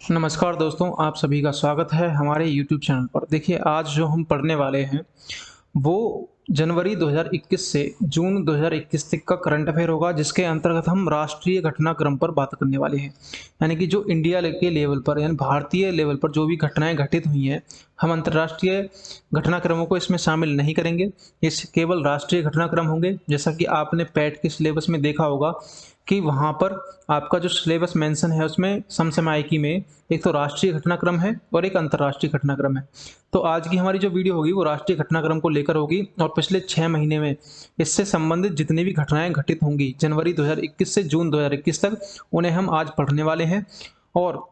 नमस्कार दोस्तों, आप सभी का स्वागत है हमारे YouTube चैनल पर। देखिए, आज जो हम पढ़ने वाले हैं वो जनवरी 2021 से जून 2021 तक का करंट अफेयर होगा, जिसके अंतर्गत हम राष्ट्रीय घटनाक्रम पर बात करने वाले हैं। यानी कि जो इंडिया के लेवल पर यानी भारतीय लेवल पर जो भी घटनाएं घटित हुई हैं, हम अंतर्राष्ट्रीय घटनाक्रमों को इसमें शामिल नहीं करेंगे। इस केवल राष्ट्रीय घटनाक्रम होंगे। जैसा कि आपने पैट के सिलेबस में देखा होगा कि वहाँ पर आपका जो सिलेबस मेंशन है उसमें समसामयिकी में एक तो राष्ट्रीय घटनाक्रम है और एक अंतर्राष्ट्रीय घटनाक्रम है। तो आज की हमारी जो वीडियो होगी वो राष्ट्रीय घटनाक्रम को लेकर होगी और पिछले 6 महीने में इससे संबंधित जितनी भी घटनाएं घटित होंगी जनवरी 2021 से जून 2021 तक, उन्हें हम आज पढ़ने वाले हैं। और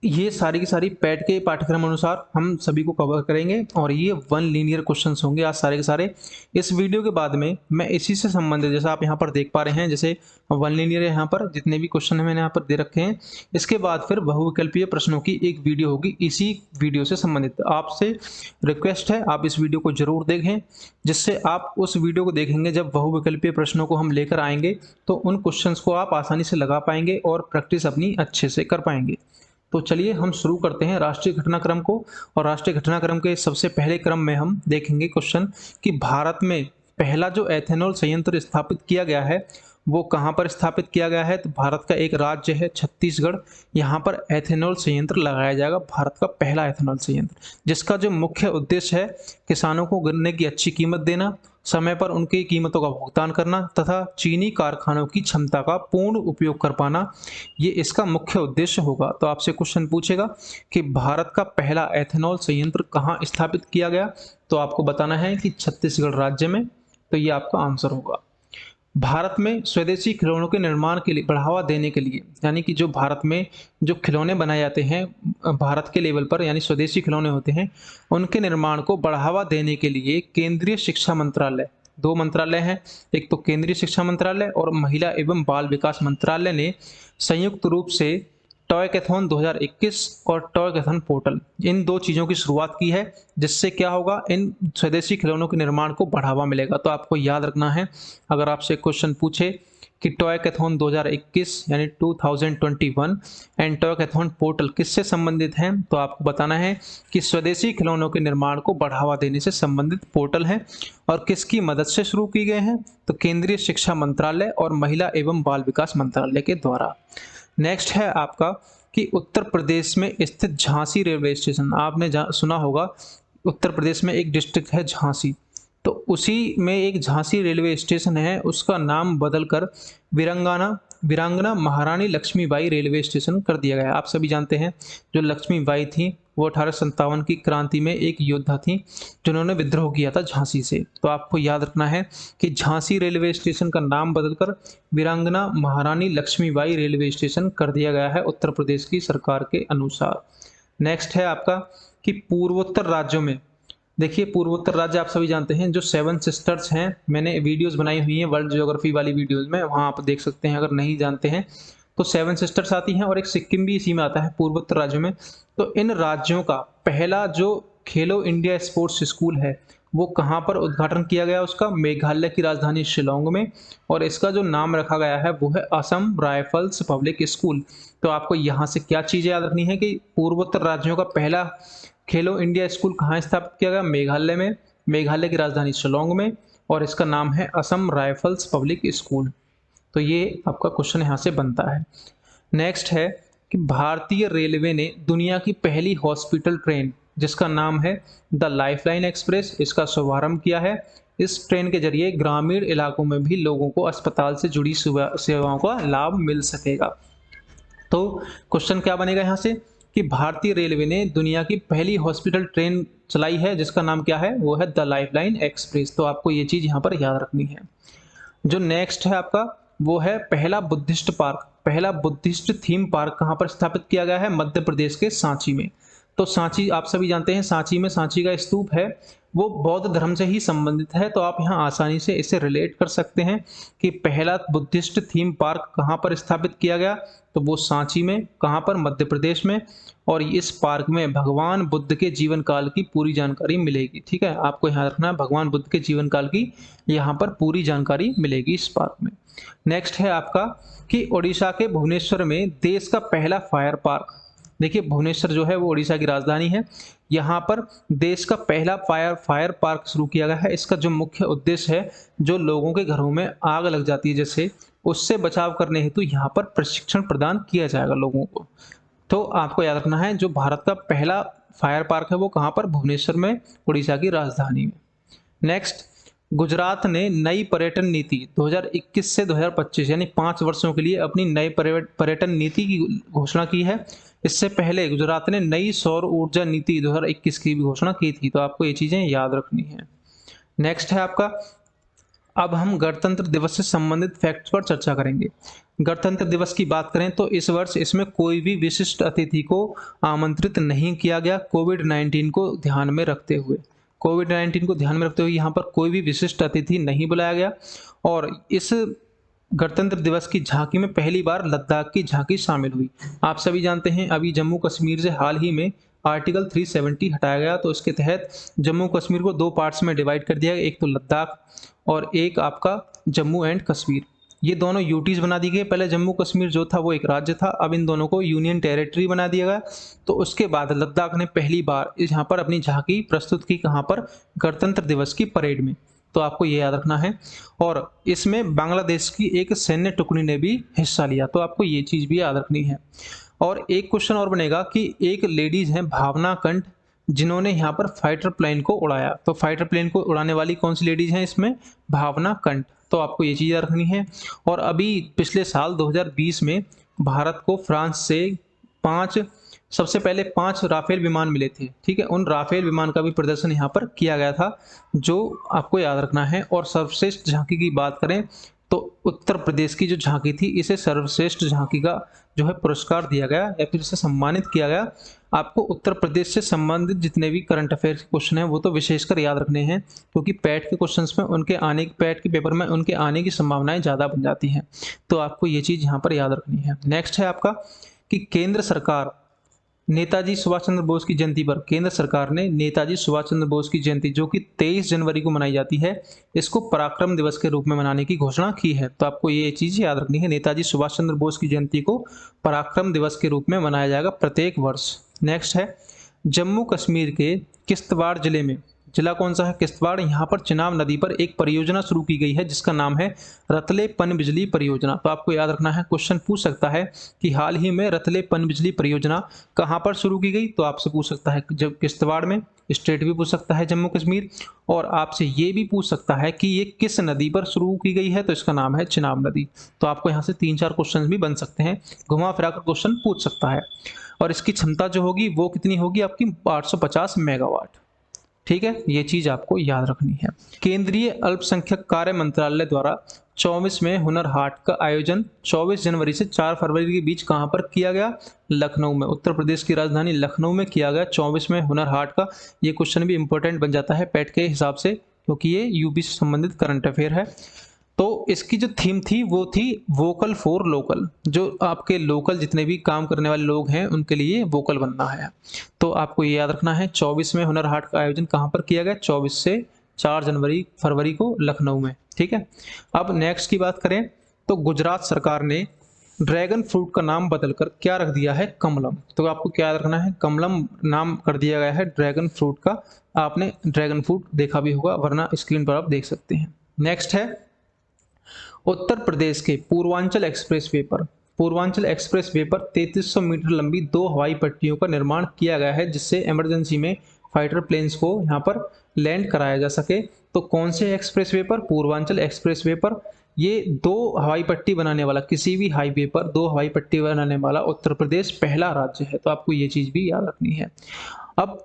ये सारी की सारी पैट के पाठ्यक्रम अनुसार हम सभी को कवर करेंगे और ये वन लीनियर क्वेश्चंस होंगे आज सारे के सारे। इस वीडियो के बाद में मैं इसी से संबंधित, जैसा आप यहाँ पर देख पा रहे हैं, जैसे वन लीनियर है, यहाँ पर जितने भी क्वेश्चन है मैंने यहाँ पर दे रखे हैं। इसके बाद फिर बहुविकल्पीय प्रश्नों की एक वीडियो होगी इसी वीडियो से संबंधित। आपसे रिक्वेस्ट है आप इस वीडियो को जरूर देखें, जिससे आप उस वीडियो को देखेंगे जब बहुविकल्पीय प्रश्नों को हम लेकर आएंगे तो उन क्वेश्चंस को आप आसानी से लगा पाएंगे और प्रैक्टिस अपनी अच्छे से कर पाएंगे। तो चलिए हम शुरू करते हैं राष्ट्रीय घटनाक्रम को। और राष्ट्रीय घटनाक्रम के सबसे पहले क्रम में हम देखेंगे क्वेश्चन कि भारत में पहला जो एथेनॉल संयंत्र स्थापित किया गया है वो कहाँ पर स्थापित किया गया है। तो भारत का एक राज्य है छत्तीसगढ़, यहाँ पर एथेनॉल संयंत्र लगाया जाएगा, भारत का पहला एथेनॉल संयंत्र, जिसका जो मुख्य उद्देश्य है किसानों को गन्ने की अच्छी कीमत देना, समय पर उनकी कीमतों का भुगतान करना तथा चीनी कारखानों की क्षमता का पूर्ण उपयोग कर पाना, ये इसका मुख्य उद्देश्य होगा। तो आपसे क्वेश्चन पूछेगा कि भारत का पहला एथेनॉल संयंत्र कहाँ स्थापित किया गया, तो आपको बताना है कि छत्तीसगढ़ राज्य में। तो ये आपका आंसर होगा। भारत में स्वदेशी खिलौनों के निर्माण के लिए बढ़ावा देने के लिए, यानी कि जो भारत में जो खिलौने बनाए जाते हैं भारत के लेवल पर, यानी स्वदेशी खिलौने होते हैं, उनके निर्माण को बढ़ावा देने के लिए केंद्रीय शिक्षा मंत्रालय, दो मंत्रालय हैं, एक तो केंद्रीय शिक्षा मंत्रालय और महिला एवं बाल विकास मंत्रालय ने संयुक्त रूप से टॉयकैथॉन 2021 और टॉयकैथॉन पोर्टल, इन दो चीज़ों की शुरुआत की है, जिससे क्या होगा, इन स्वदेशी खिलौनों के निर्माण को बढ़ावा मिलेगा। तो आपको याद रखना है, अगर आपसे क्वेश्चन पूछे कि टॉयकैथॉन 2021 यानी 2021 एंड टॉयकैथॉन पोर्टल किससे संबंधित हैं, तो आपको बताना है कि स्वदेशी खिलौनों के निर्माण को बढ़ावा देने से संबंधित पोर्टल है और किसकी मदद से शुरू किए गए हैं, तो केंद्रीय शिक्षा मंत्रालय और महिला एवं बाल विकास मंत्रालय के द्वारा। नेक्स्ट है आपका कि उत्तर प्रदेश में स्थित झांसी रेलवे स्टेशन, आपने सुना होगा उत्तर प्रदेश में एक डिस्ट्रिक्ट है झांसी, तो उसी में एक झांसी रेलवे स्टेशन है, उसका नाम बदलकर वीरांगना महारानी लक्ष्मीबाई रेलवे स्टेशन कर दिया गया है। आप सभी जानते हैं जो लक्ष्मीबाई थी वो 1857 की क्रांति में एक योद्धा थी जिन्होंने विद्रोह किया था झांसी से। तो आपको याद रखना है कि झांसी रेलवे स्टेशन का नाम बदलकर वीरांगना महारानी लक्ष्मीबाई रेलवे स्टेशन कर दिया गया है उत्तर प्रदेश की सरकार के अनुसार। नेक्स्ट है आपका कि पूर्वोत्तर राज्यों में, देखिए पूर्वोत्तर राज्य आप सभी जानते हैं जो 7 सिस्टर्स हैं, मैंने वीडियोस बनाई हुई हैं वर्ल्ड ज्योग्राफी वाली वीडियोस में, वहाँ आप देख सकते हैं अगर नहीं जानते हैं तो 7 सिस्टर्स आती हैं और एक सिक्किम भी इसी में आता है पूर्वोत्तर राज्यों में। तो इन राज्यों का पहला जो खेलो इंडिया स्पोर्ट्स स्कूल है वो कहाँ पर उद्घाटन किया गया, उसका मेघालय की राजधानी शिलोंग में, और इसका जो नाम रखा गया है वो है असम राइफल्स पब्लिक स्कूल। तो आपको यहाँ से क्या चीज़ें याद रखनी है कि पूर्वोत्तर राज्यों का पहला खेलो इंडिया स्कूल कहाँ स्थापित किया गया, मेघालय में, मेघालय की राजधानी शिलोंग में, और इसका नाम है असम राइफल्स पब्लिक स्कूल। तो ये आपका क्वेश्चन यहाँ से बनता है। नेक्स्ट है कि भारतीय रेलवे ने दुनिया की पहली हॉस्पिटल ट्रेन जिसका नाम है द लाइफलाइन एक्सप्रेस, इसका शुभारंभ किया है। इस ट्रेन के जरिए ग्रामीण इलाकों में भी लोगों को अस्पताल से जुड़ी सेवाओं का लाभ मिल सकेगा। तो क्वेश्चन क्या बनेगा यहाँ से कि भारतीय रेलवे ने दुनिया की पहली हॉस्पिटल ट्रेन चलाई है जिसका नाम क्या है, वो है द लाइफलाइन एक्सप्रेस। तो आपको ये चीज़ यहाँ पर याद रखनी है। जो नेक्स्ट है आपका वो है पहला बुद्धिस्ट पार्क, पहला बुद्धिस्ट थीम पार्क कहाँ पर स्थापित किया गया है, मध्य प्रदेश के सांची में। तो सांची आप सभी जानते हैं सांची में सांची का स्तूप है वो बौद्ध धर्म से ही संबंधित है, तो आप यहाँ आसानी से इसे रिलेट कर सकते हैं कि पहला बुद्धिस्ट थीम पार्क कहाँ पर स्थापित किया गया, तो वो सांची में, कहाँ पर, मध्य प्रदेश में, और इस पार्क में भगवान बुद्ध के जीवन काल की पूरी जानकारी मिलेगी। ठीक है, आपको यहाँ रखना है भगवान बुद्ध के जीवन काल की यहाँ पर पूरी जानकारी मिलेगी इस पार्क में। नेक्स्ट है आपका कि ओडिशा के भुवनेश्वर में देश का पहला फायर पार्क, देखिए भुवनेश्वर जो है वो उड़ीसा की राजधानी है। यहाँ पर देश का पहला फायर पार्क शुरू किया गया है। इसका जो मुख्य उद्देश्य है, जो लोगों के घरों में आग लग जाती है जैसे, उससे बचाव करने हेतु यहाँ पर प्रशिक्षण प्रदान किया जाएगा लोगों को। तो आपको याद रखना है, जो भारत का पहला फायर पार्क है वो कहाँ पर, भुवनेश्वर में, उड़ीसा की राजधानी में। नेक्स्ट, गुजरात ने नई पर्यटन नीति 2021 से 2025 यानी 5 वर्षों के लिए अपनी नई पर्यटन नीति की घोषणा की है। इससे पहले गुजरात ने नई सौर ऊर्जा नीति 2021 की भी घोषणा की थी। तो आपको ये चीजें याद रखनी है। नेक्स्ट है आपका, अब हम गणतंत्र दिवस से संबंधित फैक्ट्स पर चर्चा करेंगे। गणतंत्र दिवस की बात करें तो इस वर्ष इसमें कोई भी विशिष्ट अतिथि को आमंत्रित नहीं किया गया, कोविड-19 को ध्यान में रखते हुए। कोविड-19 को ध्यान में रखते हुए यहाँ पर कोई भी विशिष्ट अतिथि नहीं बुलाया गया। और इस गणतंत्र दिवस की झांकी में पहली बार लद्दाख की झांकी शामिल हुई। आप सभी जानते हैं अभी जम्मू कश्मीर से हाल ही में आर्टिकल 370 हटाया गया, तो इसके तहत जम्मू कश्मीर को 2 पार्ट्स में डिवाइड कर दिया गया, एक तो लद्दाख और एक आपका जम्मू एंड कश्मीर। ये दोनों यूटीज बना दी गई। पहले जम्मू कश्मीर जो था वो एक राज्य था, अब इन दोनों को यूनियन टेरिटरी बना दिया गया। तो उसके बाद लद्दाख ने पहली बार यहाँ पर अपनी झांकी प्रस्तुत की, कहाँ पर, गणतंत्र दिवस की परेड में। तो आपको ये याद रखना है। और इसमें बांग्लादेश की एक सैन्य टुकड़ी ने भी हिस्सा लिया, तो आपको ये चीज भी याद रखनी है। और एक क्वेश्चन और बनेगा कि एक लेडीज हैं भावना कंठ, जिन्होंने यहाँ पर फाइटर प्लेन को उड़ाया। तो फाइटर प्लेन को उड़ाने वाली कौन सी लेडीज हैं इसमें, भावना कंठ। तो आपको ये चीज याद रखनी है। और अभी पिछले साल 2020 में भारत को फ्रांस से सबसे पहले 5 राफेल विमान मिले थे। ठीक है, उन राफेल विमान का भी प्रदर्शन यहाँ पर किया गया था, जो आपको याद रखना है। और सर्वश्रेष्ठ झांकी की बात करें तो उत्तर प्रदेश की जो झांकी थी, इसे सर्वश्रेष्ठ झांकी का जो है पुरस्कार दिया गया या फिर इसे सम्मानित किया गया। आपको उत्तर प्रदेश से संबंधित जितने भी करंट अफेयर के क्वेश्चन हैं वो तो विशेषकर याद रखने हैं, क्योंकि पैट के क्वेश्चंस में पैट के पेपर में उनके आने की संभावनाएं ज़्यादा बन जाती हैं। तो आपको ये चीज़ यहाँ पर याद रखनी है। नेक्स्ट है आपका कि केंद्र सरकार नेताजी सुभाष चंद्र बोस की जयंती पर, केंद्र सरकार ने नेताजी सुभाष चंद्र बोस की जयंती जो कि 23 जनवरी को मनाई जाती है, इसको पराक्रम दिवस के रूप में मनाने की घोषणा की है। तो आपको ये चीज याद रखनी है, नेताजी सुभाष चंद्र बोस की जयंती को पराक्रम दिवस के रूप में मनाया जाएगा प्रत्येक वर्ष। नेक्स्ट है, जम्मू कश्मीर के किश्तवाड़ जिले में, जिला कौन सा है, किश्तवाड़, यहाँ पर चिनाब नदी पर एक परियोजना शुरू की गई है जिसका नाम है रतले पनबिजली परियोजना। तो आपको याद रखना है, क्वेश्चन पूछ सकता है कि हाल ही में रतले पनबिजली परियोजना कहाँ पर शुरू की गई। तो आपसे पूछ सकता है जब किश्तवाड़ में, स्टेट भी पूछ सकता है जम्मू कश्मीर, और आपसे ये भी पूछ सकता है कि ये किस नदी पर शुरू की गई है। तो इसका नाम है चिनाब नदी। तो आपको यहाँ से 3-4 क्वेश्चन भी बन सकते हैं, घुमा फिरा कर क्वेश्चन पूछ सकता है। और इसकी क्षमता जो होगी वो कितनी होगी आपकी, 850 मेगावाट। ठीक है, ये चीज आपको याद रखनी है। केंद्रीय अल्पसंख्यक कार्य मंत्रालय द्वारा 24वें हुनर हाट का आयोजन 24 जनवरी से 4 फरवरी के बीच कहां पर किया गया, लखनऊ में। उत्तर प्रदेश की राजधानी लखनऊ में किया गया 24वें हुनर हाट का। ये क्वेश्चन भी इंपॉर्टेंट बन जाता है पैट के हिसाब से, क्योंकि ये यूपी से संबंधित करंट अफेयर है। तो इसकी जो थीम थी वो थी वोकल फॉर लोकल, जो आपके लोकल जितने भी काम करने वाले लोग हैं उनके लिए वोकल बनना है। तो आपको ये याद रखना है, 24वें हुनर हाट का आयोजन कहाँ पर किया गया, 24 से 4 फरवरी को लखनऊ में। ठीक है, अब नेक्स्ट की बात करें तो गुजरात सरकार ने ड्रैगन फ्रूट का नाम बदलकर क्या रख दिया है, कमलम। तो आपको क्या याद रखना है, कमलम नाम कर दिया गया है ड्रैगन फ्रूट का। आपने ड्रैगन फ्रूट देखा भी होगा, वरना स्क्रीन पर आप देख सकते हैं। नेक्स्ट है, उत्तर प्रदेश के पूर्वांचल एक्सप्रेसवे पर 3300 मीटर लंबी 2 हवाई पट्टियों का निर्माण किया गया है, जिससे इमरजेंसी में फाइटर प्लेन्स को यहाँ पर लैंड कराया जा सके। तो कौन से एक्सप्रेसवे पर, पूर्वांचल एक्सप्रेसवे पर। ये 2 हवाई पट्टी बनाने वाला, किसी भी हाईवे पर 2 हवाई पट्टी बनाने वाला उत्तर प्रदेश पहला राज्य है। तो आपको ये चीज भी याद रखनी है। अब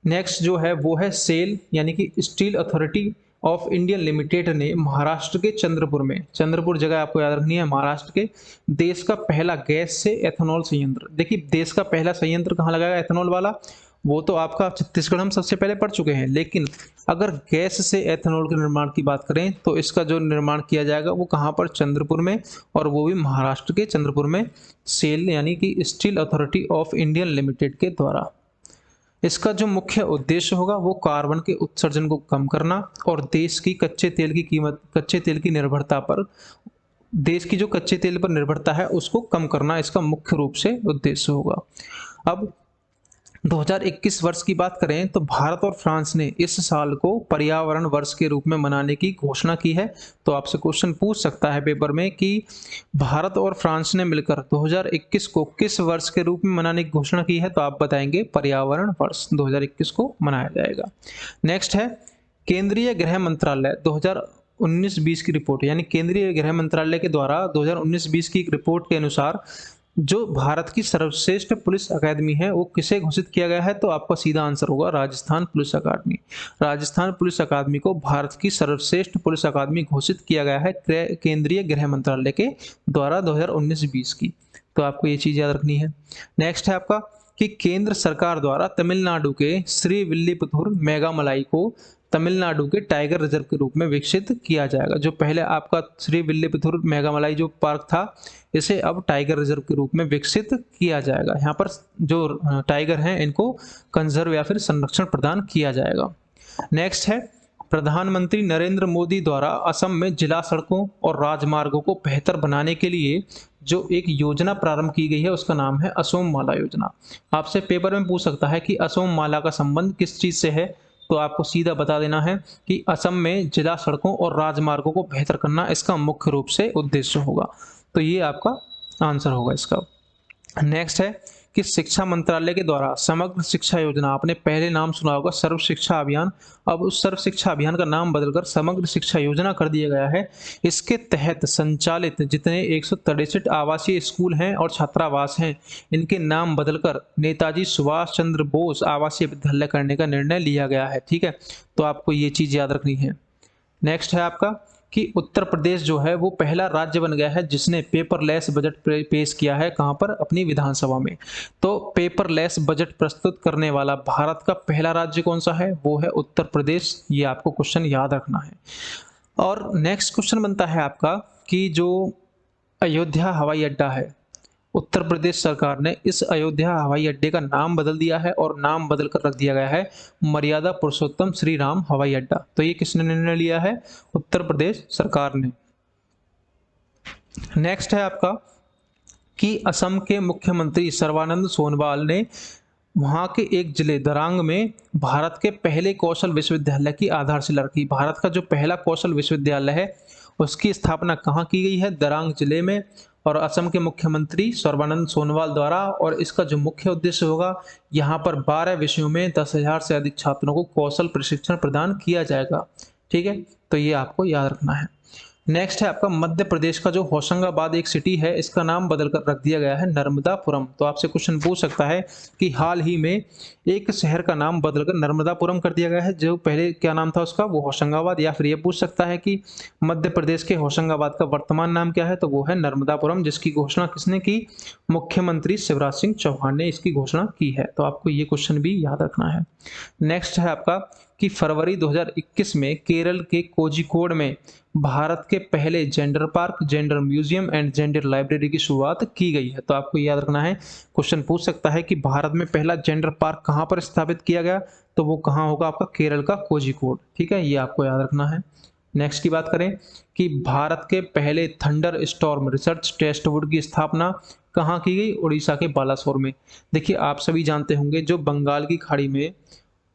नेक्स्ट जो है वो है सेल, यानी कि steel authority of India limited ने महाराष्ट्र के चंद्रपुर जगह आपको याद रखनी है, महाराष्ट्र के, देश का पहला गैस से एथेनॉल संयंत्र। देखिए देश का पहला संयंत्र कहाँ लगाया एथेनॉल वाला, वो तो आपका छत्तीसगढ़ हम सबसे पहले पढ़ चुके हैं। लेकिन अगर गैस से एथेनॉल के निर्माण की बात करें तो इसका जो निर्माण किया जाएगा वो कहाँ पर, चंद्रपुर में, और वो भी महाराष्ट्र के चंद्रपुर में, सेल यानी कि steel authority of India limited के द्वारा। इसका जो मुख्य उद्देश्य होगा वो कार्बन के उत्सर्जन को कम करना और देश की कच्चे तेल की निर्भरता पर, देश की जो कच्चे तेल पर निर्भरता है उसको कम करना इसका मुख्य रूप से उद्देश्य होगा। अब 2021 वर्ष की बात करें तो भारत और फ्रांस ने इस साल को पर्यावरण वर्ष के रूप में मनाने की घोषणा की है। तो आपसे क्वेश्चन पूछ सकता है पेपर में कि भारत और फ्रांस ने मिलकर 2021 को किस वर्ष के रूप में मनाने की घोषणा की है, तो आप बताएंगे पर्यावरण वर्ष 2021 को मनाया जाएगा। नेक्स्ट है केंद्रीय गृह मंत्रालय 2019-20 की रिपोर्ट, यानी केंद्रीय गृह मंत्रालय के द्वारा 2019-20 की एक रिपोर्ट के अनुसार जो भारत की सर्वश्रेष्ठ पुलिस अकादमी है वो किसे घोषित किया गया है, तो आपका सीधा आंसर होगा राजस्थान पुलिस अकादमी। राजस्थान पुलिस अकादमी को भारत की सर्वश्रेष्ठ पुलिस अकादमी घोषित किया गया है केंद्रीय गृह मंत्रालय के द्वारा 2019-20 की। तो आपको ये चीज याद रखनी है। नेक्स्ट है आपका कि केंद्र सरकार द्वारा तमिलनाडु के श्रीविल्लिपुतूर मेघामलाई को तमिलनाडु के टाइगर रिजर्व के रूप में विकसित किया जाएगा। जो पहले आपका श्रीविल्लिपुतूर मेघामलाई जो पार्क था, इसे अब टाइगर रिजर्व के रूप में विकसित किया जाएगा। यहाँ पर जो टाइगर हैं इनको कंजर्व या फिर संरक्षण प्रदान किया जाएगा। नेक्स्ट है प्रधानमंत्री नरेंद्र मोदी द्वारा असम में जिला सड़कों और राजमार्गों को बेहतर बनाने के लिए जो एक योजना प्रारंभ की गई है उसका नाम है असोम माला योजना। आपसे पेपर में पूछ सकता है कि असोम माला का संबंध किस चीज से है, तो आपको सीधा बता देना है कि असम में जिला सड़कों और राजमार्गों को बेहतर करना इसका मुख्य रूप से उद्देश्य होगा। तो ये आपका आंसर होगा इसका। नेक्स्ट है कि शिक्षा मंत्रालय के द्वारा समग्र शिक्षा योजना, आपने पहले नाम सुना होगा सर्व शिक्षा अभियान, अब उस सर्व शिक्षा अभियान का नाम बदलकर समग्र शिक्षा योजना कर दिया गया है। इसके तहत संचालित जितने 163 आवासीय स्कूल हैं और छात्रावास हैं, इनके नाम बदलकर नेताजी सुभाष चंद्र बोस आवासीय विद्यालय करने का निर्णय लिया गया है। ठीक है, तो आपको ये चीज याद रखनी है। नेक्स्ट है आपका कि उत्तर प्रदेश जो है वो पहला राज्य बन गया है जिसने पेपरलेस बजट पेश किया है, कहां पर, अपनी विधानसभा में। तो पेपरलेस बजट प्रस्तुत करने वाला भारत का पहला राज्य कौन सा है, वो है उत्तर प्रदेश। ये आपको क्वेश्चन याद रखना है। और नेक्स्ट क्वेश्चन बनता है आपका कि जो अयोध्या हवाई अड्डा है, उत्तर प्रदेश सरकार ने इस अयोध्या हवाई अड्डे का नाम बदल दिया है और नाम बदल कर रख दिया गया है मर्यादा पुरुषोत्तम श्री राम हवाई अड्डा। तो ये किसने निर्णय लिया है, उत्तर प्रदेश सरकार ने। नेक्स्ट है आपका कि असम के मुख्यमंत्री सर्बानंद सोनोवाल ने वहां के एक जिले दरांग में भारत के पहले कौशल विश्वविद्यालय की आधारशिला रखी। भारत का जो पहला कौशल विश्वविद्यालय है उसकी स्थापना कहाँ की गई है, दरांग जिले में, और असम के मुख्यमंत्री सर्बानंद सोनोवाल द्वारा। और इसका जो मुख्य उद्देश्य होगा, यहाँ पर 12 विषयों में 10,000 से अधिक छात्रों को कौशल प्रशिक्षण प्रदान किया जाएगा। ठीक है, तो ये आपको याद रखना है। नेक्स्ट है आपका मध्य प्रदेश का जो होशंगाबाद एक सिटी है, इसका नाम बदलकर रख दिया गया है नर्मदापुरम। तो आपसे क्वेश्चन पूछ सकता है कि हाल ही में एक शहर का नाम बदलकर नर्मदापुरम कर दिया गया है, जो पहले क्या नाम था उसका, वो होशंगाबाद। या फिर ये पूछ सकता है कि मध्य प्रदेश के होशंगाबाद का वर्तमान नाम क्या है, तो वो है नर्मदापुरम, जिसकी घोषणा किसने की, मुख्यमंत्री शिवराज सिंह चौहान ने इसकी घोषणा की है। तो आपको ये क्वेश्चन भी याद रखना है। नेक्स्ट है आपका कि फरवरी 2021 में केरल के कोझिकोड में भारत के पहले gender park, gender museum and gender library की शुरुआत की गई है। तो आपको याद रखना है, क्वेश्चन पूछ सकता है कि भारत में पहला जेंडर पार्क कहां पर स्थापित किया गया, तो वो कहां होगा, आपका केरल का कोझिकोड। ठीक है, ये आपको याद रखना है। नेक्स्ट की बात करें कि भारत के पहले थंडर स्टॉर्म रिसर्च टेस्टवुड की स्थापना कहाँ की गई, उड़ीसा के बालासोर में। देखिए आप सभी जानते होंगे जो बंगाल की खाड़ी में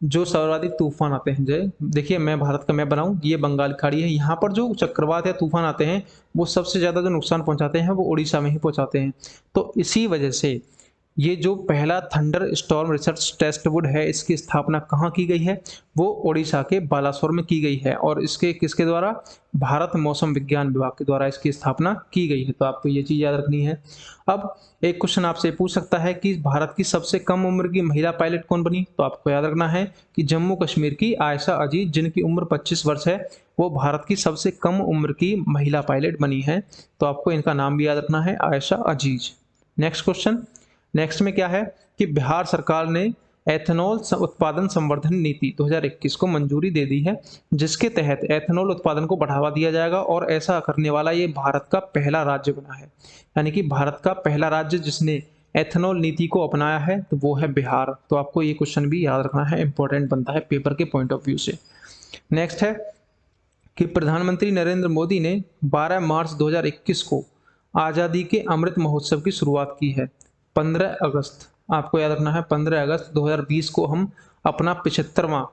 जो सर्वाधिक तूफान आते हैं, जय देखिए मैं भारत का मैप बनाऊं, ये बंगाल की खाड़ी है, यहाँ पर जो चक्रवात या तूफान आते हैं वो सबसे ज्यादा जो नुकसान पहुंचाते हैं वो उड़ीसा में ही पहुंचाते हैं। तो इसी वजह से ये जो पहला थंडर स्टॉर्म रिसर्च टेस्टवुड है, इसकी स्थापना कहाँ की गई है, वो उड़ीसा के बालासोर में की गई है। और इसके किसके द्वारा, भारत मौसम विज्ञान विभाग के द्वारा इसकी स्थापना की गई है। तो आपको ये चीज याद रखनी है। अब एक क्वेश्चन आपसे पूछ सकता है कि भारत की सबसे कम उम्र की महिला पायलट कौन बनी, तो आपको याद रखना है कि जम्मू कश्मीर की आयशा अजीज, जिनकी उम्र 25 वर्ष है, वो भारत की सबसे कम उम्र की महिला पायलट बनी है। तो आपको इनका नाम भी याद रखना है, आयशा अजीज। नेक्स्ट क्वेश्चन, नेक्स्ट में क्या है कि बिहार सरकार ने एथेनॉल उत्पादन संवर्धन नीति 2021 को मंजूरी दे दी है, जिसके तहत एथेनॉल उत्पादन को बढ़ावा दिया जाएगा। और ऐसा करने वाला ये भारत का पहला राज्य बना है, यानी कि भारत का पहला राज्य जिसने एथेनॉल नीति को अपनाया है तो वो है बिहार। तो आपको ये क्वेश्चन भी याद रखना है, इंपॉर्टेंट बनता है पेपर के पॉइंट ऑफ व्यू से। नेक्स्ट है कि प्रधानमंत्री नरेंद्र मोदी ने 12 मार्च 2021 को आजादी के अमृत महोत्सव की शुरुआत की है। 15 अगस्त, आपको याद रखना है 15 अगस्त 2020 को हम अपना 75वां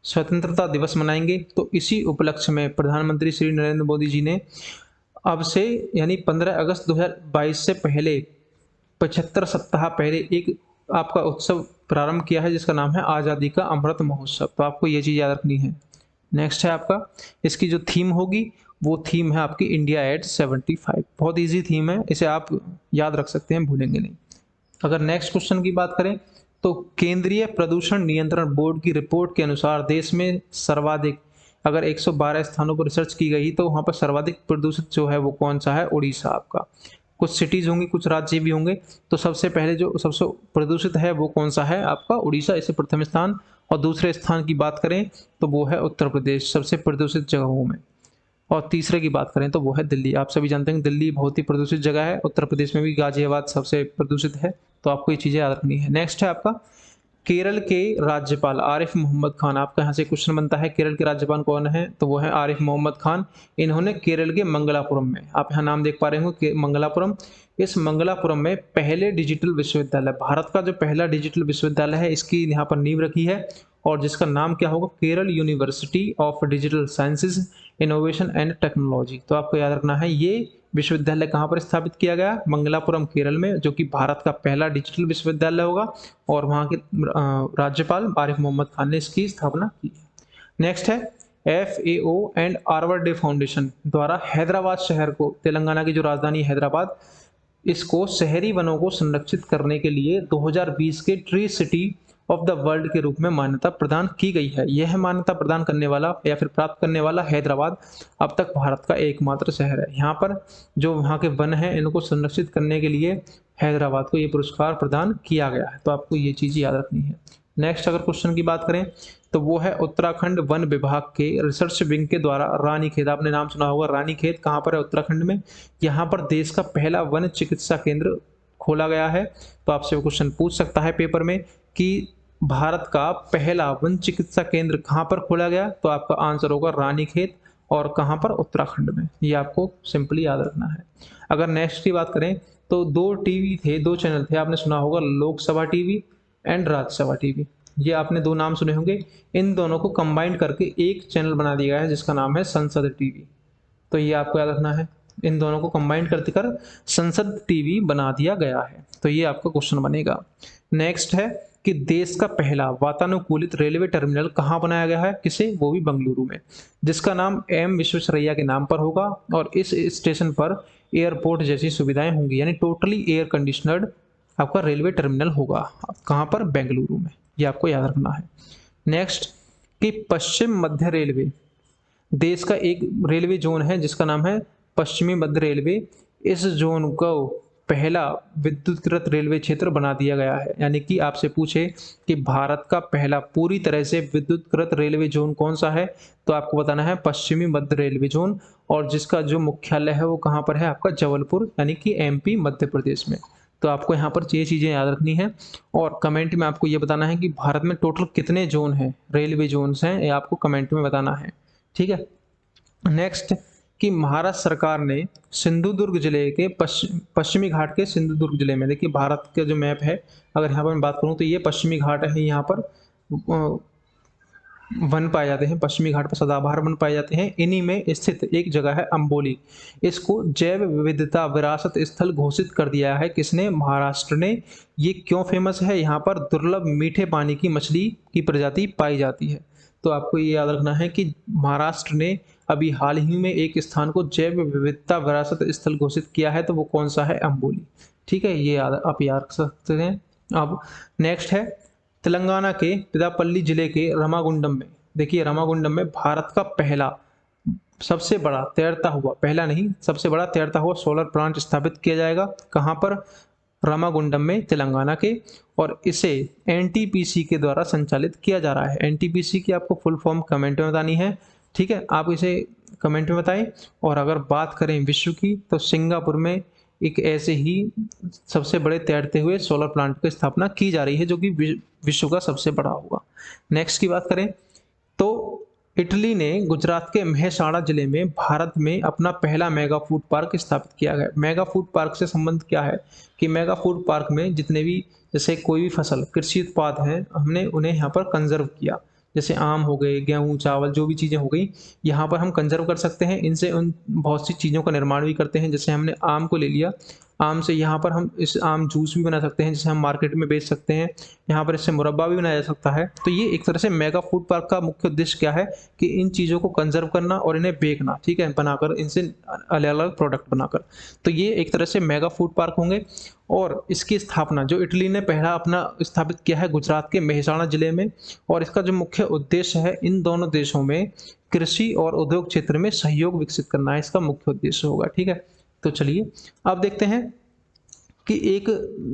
स्वतंत्रता दिवस मनाएंगे। तो इसी उपलक्ष्य में प्रधानमंत्री श्री नरेंद्र मोदी जी ने अब से यानी 15 अगस्त 2022 से पहले 75 सप्ताह पहले एक आपका उत्सव प्रारंभ किया है जिसका नाम है आज़ादी का अमृत महोत्सव। तो आपको ये चीज़ याद रखनी है। नेक्स्ट है आपका, इसकी जो थीम होगी वो थीम है आपकी इंडिया एट 75। बहुत इजी थीम है, इसे आप याद रख सकते हैं, भूलेंगे नहीं। अगर नेक्स्ट क्वेश्चन की बात करें तो केंद्रीय प्रदूषण नियंत्रण बोर्ड की रिपोर्ट के अनुसार देश में सर्वाधिक, अगर 112 स्थानों पर रिसर्च की गई तो वहां पर सर्वाधिक प्रदूषित जो है वो कौन सा है? उड़ीसा आपका। कुछ सिटीज होंगी, कुछ राज्य भी होंगे, तो सबसे पहले जो सबसे प्रदूषित है वो कौन सा है? आपका उड़ीसा, इसे प्रथम स्थान। और दूसरे स्थान की बात करें तो वो है उत्तर प्रदेश सबसे प्रदूषित जगहों में। और तीसरे की बात करें तो वो है दिल्ली। आप सभी जानते हैं दिल्ली बहुत ही प्रदूषित जगह है। उत्तर प्रदेश में भी गाजियाबाद सबसे प्रदूषित है। तो आपको ये चीजें याद रखनी है। नेक्स्ट है आपका केरल के राज्यपाल आरिफ मोहम्मद खान। आपका यहाँ से क्वेश्चन बनता है केरल के राज्यपाल कौन है? तो वो है आरिफ मोहम्मद खान। इन्होंने केरल के मंगलापुरम में, आप यहाँ नाम देख पा रहे होंगे मंगलापुरम, इस मंगलापुरम में पहले डिजिटल विश्वविद्यालय, भारत का जो पहला डिजिटल विश्वविद्यालय है, इसकी यहाँ पर नींव रखी है। और जिसका नाम क्या होगा? Kerala university of digital sciences innovation and technology. तो आपको याद रखना है ये विश्वविद्यालय कहाँ पर स्थापित किया गया? मंगलापुरम केरल में, जो कि भारत का पहला डिजिटल विश्वविद्यालय होगा। और वहाँ के राज्यपाल आरिफ मोहम्मद खान ने इसकी स्थापना की। नेक्स्ट है FAO and arbor day foundation द्वारा हैदराबाद शहर को, तेलंगाना की जो राजधानी हैदराबाद, इसको शहरी वनों को संरक्षित करने के लिए 2020 के tree city of the world के रूप में मान्यता प्रदान की गई है। यह मान्यता प्रदान करने वाला या फिर प्राप्त करने वाला हैदराबाद अब तक भारत का एकमात्र शहर है। यहाँ पर जो वहाँ के वन हैं इनको संरक्षित करने के लिए हैदराबाद को ये पुरस्कार प्रदान किया गया है। तो आपको ये चीज़ याद रखनी है। नेक्स्ट अगर क्वेश्चन की बात करें तो वो है उत्तराखंड वन विभाग के रिसर्च विंग के द्वारा रानीखेत, आपने नाम सुना होगा रानीखेत, कहाँ पर है? उत्तराखंड में। यहाँ पर देश का पहला वन चिकित्सा केंद्र खोला गया है। तो आपसे वो क्वेश्चन पूछ सकता है पेपर में कि भारत का पहला वन चिकित्सा केंद्र कहाँ पर खोला गया? तो आपका आंसर होगा रानीखेत। और कहाँ पर? उत्तराखंड में। ये आपको सिंपली याद रखना है। अगर नेक्स्ट की बात करें तो दो टीवी थे, दो चैनल थे, आपने सुना होगा Lok Sabha TV and Rajya Sabha TV. ये आपने दो नाम सुने होंगे। इन दोनों को कंबाइन करके एक चैनल बना दिया गया है जिसका नाम है संसद टीवी। तो ये आपको याद रखना है, इन दोनों को कंबाइन करते कर संसद टीवी बना दिया गया है। तो ये आपका क्वेश्चन बनेगा। नेक्स्ट है कि देश का पहला वातानुकूलित रेलवे टर्मिनल कहाँ बनाया गया है? किसे? वो भी बेंगलुरु में, जिसका नाम M विश्वेश्वरैया के नाम पर होगा। और इस स्टेशन पर एयरपोर्ट जैसी सुविधाएं होंगी, यानी टोटली एयर कंडीशनर्ड आपका रेलवे टर्मिनल होगा। कहाँ पर? बेंगलुरु में। ये आपको याद रखना है। नेक्स्ट कि पश्चिम मध्य रेलवे देश का एक रेलवे जोन है जिसका नाम है पश्चिमी मध्य रेलवे। इस जोन को पहला विद्युतीकृत रेलवे क्षेत्र बना दिया गया है। यानी कि आपसे पूछे कि भारत का पहला पूरी तरह से विद्युतीकृत रेलवे जोन कौन सा है, तो आपको बताना है पश्चिमी मध्य रेलवे जोन। और जिसका जो मुख्यालय है वो कहाँ पर है? आपका जबलपुर, यानी कि MP मध्य प्रदेश में। तो आपको यहाँ पर ये चीज़ें याद रखनी है। और कमेंट में आपको ये बताना है कि भारत में टोटल कितने जोन हैं, रेलवे जोन्स हैं, ये आपको कमेंट में बताना है। ठीक है। नेक्स्ट कि महाराष्ट्र सरकार ने सिंधुदुर्ग जिले के पश्चिमी घाट के सिंधुदुर्ग जिले में, देखिए भारत का जो मैप है, अगर यहाँ पर मैं बात करूँ तो ये पश्चिमी घाट है, यहाँ पर वन पाए जाते हैं, पश्चिमी घाट पर सदाबहार वन पाए जाते हैं। इन्हीं में स्थित एक जगह है अम्बोली। इसको जैव विविधता विरासत स्थल घोषित कर दिया है। किसने? महाराष्ट्र ने। ये क्यों फेमस है? यहाँ पर दुर्लभ मीठे पानी की मछली की प्रजाति पाई जाती है। तो आपको ये याद रखना है कि महाराष्ट्र ने अभी हाल ही में एक स्थान को जैव विविधता विरासत स्थल घोषित किया है, तो वो कौन सा है? अम्बोली। ठीक है, ये आप याद रख सकते हैं। अब नेक्स्ट है तेलंगाना के पेदापल्ली जिले के रामागुंडम में, देखिए रामागुंडम में भारत का पहला सबसे बड़ा तैरता हुआ, पहला नहीं सबसे बड़ा तैरता हुआ सोलर प्लांट स्थापित किया जाएगा। कहाँ पर? रामागुंडम में, तेलंगाना के। और इसे NTPC के द्वारा संचालित किया जा रहा है। NTPC की आपको फुल फॉर्म कमेंट में बतानी है। ठीक है, आप इसे कमेंट में बताएं। और अगर बात करें विश्व की तो सिंगापुर में एक ऐसे ही सबसे बड़े तैरते हुए सोलर प्लांट की स्थापना की जा रही है, जो कि विश्व का सबसे बड़ा होगा। नेक्स्ट की बात करें तो इटली ने गुजरात के मेहसाणा जिले में भारत में अपना पहला मेगा फूड पार्क स्थापित किया है। मेगा फूड पार्क से संबंध क्या है कि मेगा फूड पार्क में जितने भी जैसे कोई भी फसल कृषि उत्पाद हैं हमने उन्हें यहाँ पर कंजर्व किया। जैसे आम हो गए, गेहूं, चावल, जो भी चीज़ें हो गई यहाँ पर हम कंजर्व कर सकते हैं। इनसे उन बहुत सी चीज़ों का निर्माण भी करते हैं। जैसे हमने आम को ले लिया, आम से यहाँ पर हम इस आम जूस भी बना सकते हैं जिसे हम मार्केट में बेच सकते हैं। यहाँ पर इससे मुरब्बा भी बनाया जा सकता है। तो ये एक तरह से मेगा फूड पार्क का मुख्य उद्देश्य क्या है कि इन चीज़ों को कंजर्व करना और इन्हें बेचना, ठीक है, बनाकर इनसे अलग अलग प्रोडक्ट बनाकर। तो ये एक तरह से मेगा फूड पार्क होंगे। और इसकी स्थापना जो इटली ने पहला अपना स्थापित किया है गुजरात के मेहसाणा जिले में। और इसका जो मुख्य उद्देश्य है इन दोनों देशों में कृषि और उद्योग क्षेत्र में सहयोग विकसित करना है, इसका मुख्य उद्देश्य होगा। ठीक है, तो चलिए अब देखते हैं कि एक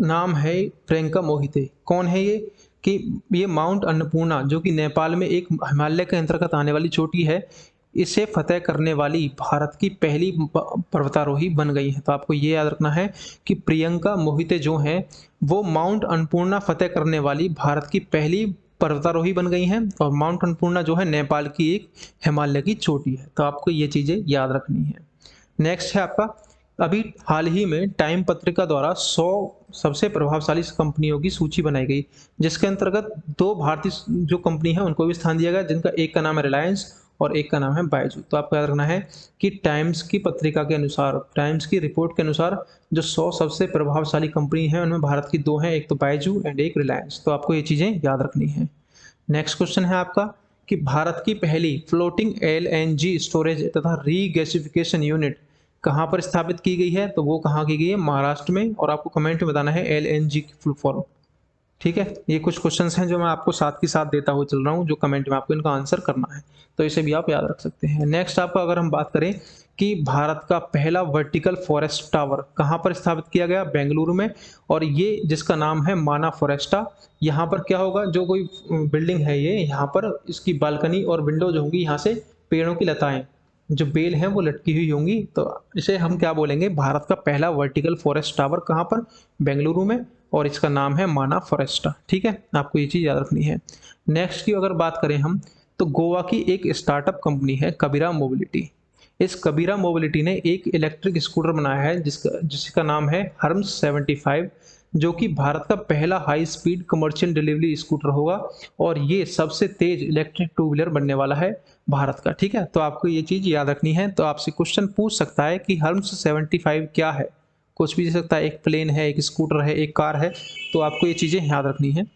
नाम है प्रियंका मोहिते। कौन है ये? कि ये माउंट अन्नपूर्णा जो कि नेपाल में एक हिमालय के अंतर्गत आने वाली चोटी है, इसे फतेह करने वाली भारत की पहली पर्वतारोही बन गई है। तो आपको ये याद रखना है कि प्रियंका मोहिते जो हैं वो माउंट अन्नपूर्णा फतेह करने वाली भारत की पहली पर्वतारोही बन गई हैं। और माउंट अन्नपूर्णा जो है नेपाल की एक हिमालय की चोटी है। तो आपको ये चीज़ें याद रखनी है। नेक्स्ट है आपका, अभी हाल ही में टाइम पत्रिका द्वारा 100 सबसे प्रभावशाली कंपनियों की सूची बनाई गई, जिसके अंतर्गत 2 भारतीय जो कंपनी है उनको भी स्थान दिया गया, जिनका एक का नाम है रिलायंस और एक का नाम है बायजू। तो आपको याद रखना है कि टाइम्स की पत्रिका के अनुसार, टाइम्स की रिपोर्ट के अनुसार जो 100 सबसे प्रभावशाली कंपनी है उनमें भारत की 2 हैं, एक तो बायजू एंड एक रिलायंस। तो आपको ये चीज़ें याद रखनी है। नेक्स्ट क्वेश्चन है आपका कि भारत की पहली फ्लोटिंग LNG स्टोरेज तथा रीगैसिफिकेशन यूनिट कहाँ पर स्थापित की गई है? तो वो कहाँ की गई है? महाराष्ट्र में। और आपको कमेंट में बताना है LNG की फुल फॉर्म। ठीक है, ये कुछ क्वेश्चंस हैं जो मैं आपको साथ के साथ देता हुआ चल रहा हूँ, जो कमेंट में आपको इनका आंसर करना है, तो इसे भी आप याद रख सकते हैं। नेक्स्ट आपका अगर हम बात करें कि भारत का पहला वर्टिकल फॉरेस्ट टावर कहाँ पर स्थापित किया गया? बेंगलुरु में। और ये जिसका नाम है माना फॉरेस्टा। यहाँ पर क्या होगा, जो कोई बिल्डिंग है ये, यहाँ पर इसकी बालकनी और विंडो जो होंगी यहाँ से पेड़ों की लताएं जो बेल हैं वो लटकी हुई होंगी। तो इसे हम क्या बोलेंगे? भारत का पहला वर्टिकल फॉरेस्ट टावर कहाँ पर? बेंगलुरु में। और इसका नाम है माना फॉरेस्टा। ठीक है, आपको ये चीज़ याद रखनी है। नेक्स्ट की अगर बात करें हम, तो गोवा की एक स्टार्टअप कंपनी है कबीरा मोबिलिटी। इस कबीरा मोबिलिटी ने एक इलेक्ट्रिक स्कूटर बनाया है जिसका नाम है हर्म्स 75, जो कि भारत का पहला high speed commercial delivery scooter होगा। और ये सबसे तेज इलेक्ट्रिक टू व्हीलर बनने वाला है भारत का। ठीक है, तो आपको ये चीज़ याद रखनी है। तो आपसे क्वेश्चन पूछ सकता है कि हर्म्स 75 क्या है, कुछ भी दे सकता है, एक प्लेन है, एक स्कूटर है, एक कार है। तो आपको ये चीज़ें याद रखनी है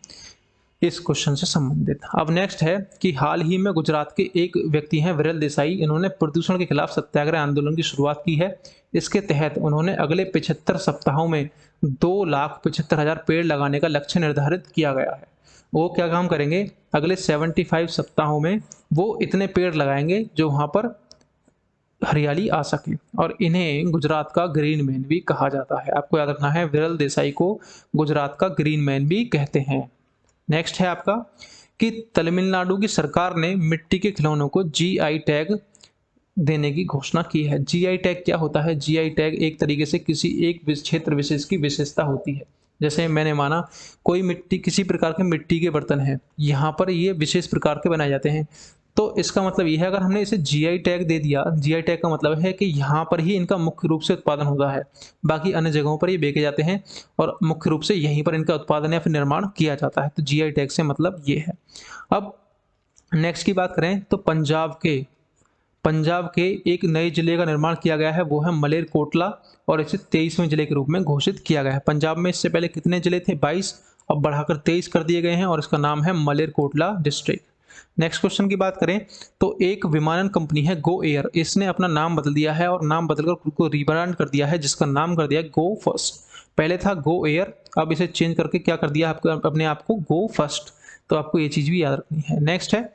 इस क्वेश्चन से संबंधित। अब नेक्स्ट है कि हाल ही में गुजरात के एक व्यक्ति हैं विरल देसाई, इन्होंने प्रदूषण के खिलाफ सत्याग्रह आंदोलन की शुरुआत की है। इसके तहत उन्होंने अगले 75 सप्ताहों में 2,75,000 पेड़ लगाने का लक्ष्य निर्धारित किया गया है। वो क्या काम करेंगे? अगले 75 सप्ताहों में वो इतने पेड़ लगाएंगे जो वहाँ पर हरियाली आ सके। और इन्हें गुजरात का ग्रीन मैन भी कहा जाता है। आपको याद रखना है, विरल देसाई को गुजरात का ग्रीन मैन भी कहते हैं। नेक्स्ट है आपका कि तमिलनाडु की सरकार ने मिट्टी के खिलौनों को GI टैग देने की घोषणा की है। GI टैग क्या होता है? GI टैग एक तरीके से किसी एक क्षेत्र विशेष की विशेषता होती है। जैसे मैंने माना कोई मिट्टी, किसी प्रकार के मिट्टी के बर्तन हैं, यहाँ पर ये विशेष प्रकार के बनाए जाते हैं। तो इसका मतलब ये है, अगर हमने इसे GI टैग दे दिया, GI टैग का मतलब है कि यहाँ पर ही इनका मुख्य रूप से उत्पादन होता है, बाकी अन्य जगहों पर ये बेचे जाते हैं और मुख्य रूप से यहीं पर इनका उत्पादन या फिर निर्माण किया जाता है। तो GI टैग से मतलब ये है। अब नेक्स्ट की बात करें तो पंजाब के एक नए जिले का निर्माण किया गया है, वो है मलेरकोटला। और इसे 23वें जिले के रूप में घोषित किया गया है। पंजाब में इससे पहले कितने जिले थे? 22, अब बढ़ाकर 23 कर दिए गए हैं और इसका नाम है मलेरकोटला डिस्ट्रिक्ट। नेक्स्ट क्वेश्चन की बात करें तो एक विमानन कंपनी है गो एयर, इसने अपना नाम बदल दिया है और नाम बदलकर खुद को रिब्रांड कर दिया है, जिसका नाम कर दिया है गो फर्स्ट। पहले था गो एयर, अब इसे चेंज करके क्या कर दिया आपको, अपने आप को गो फर्स्ट। तो आपको ये चीज़ भी याद रखनी है। नेक्स्ट है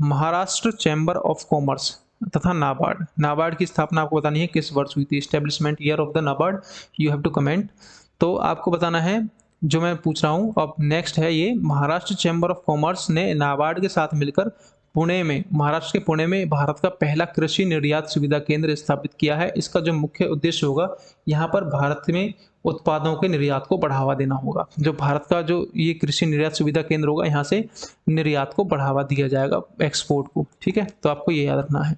महाराष्ट्र चैम्बर ऑफ कॉमर्स तथा नाबार्ड। नाबार्ड की स्थापना आपको बतानी है किस वर्ष हुई थी, establishment year of the NABARD, you have to comment. तो आपको बताना है जो मैं पूछ रहा हूँ। अब नेक्स्ट है ये महाराष्ट्र चैम्बर ऑफ कॉमर्स ने नाबार्ड के साथ मिलकर पुणे में, महाराष्ट्र के पुणे में भारत का पहला कृषि निर्यात सुविधा केंद्र स्थापित किया है। इसका जो मुख्य उद्देश्य होगा, यहाँ पर भारत में उत्पादों के निर्यात को बढ़ावा देना होगा। जो भारत का जो ये कृषि निर्यात सुविधा केंद्र होगा, यहाँ से निर्यात को बढ़ावा दिया जाएगा, एक्सपोर्ट को। ठीक है, तो आपको ये याद रखना है।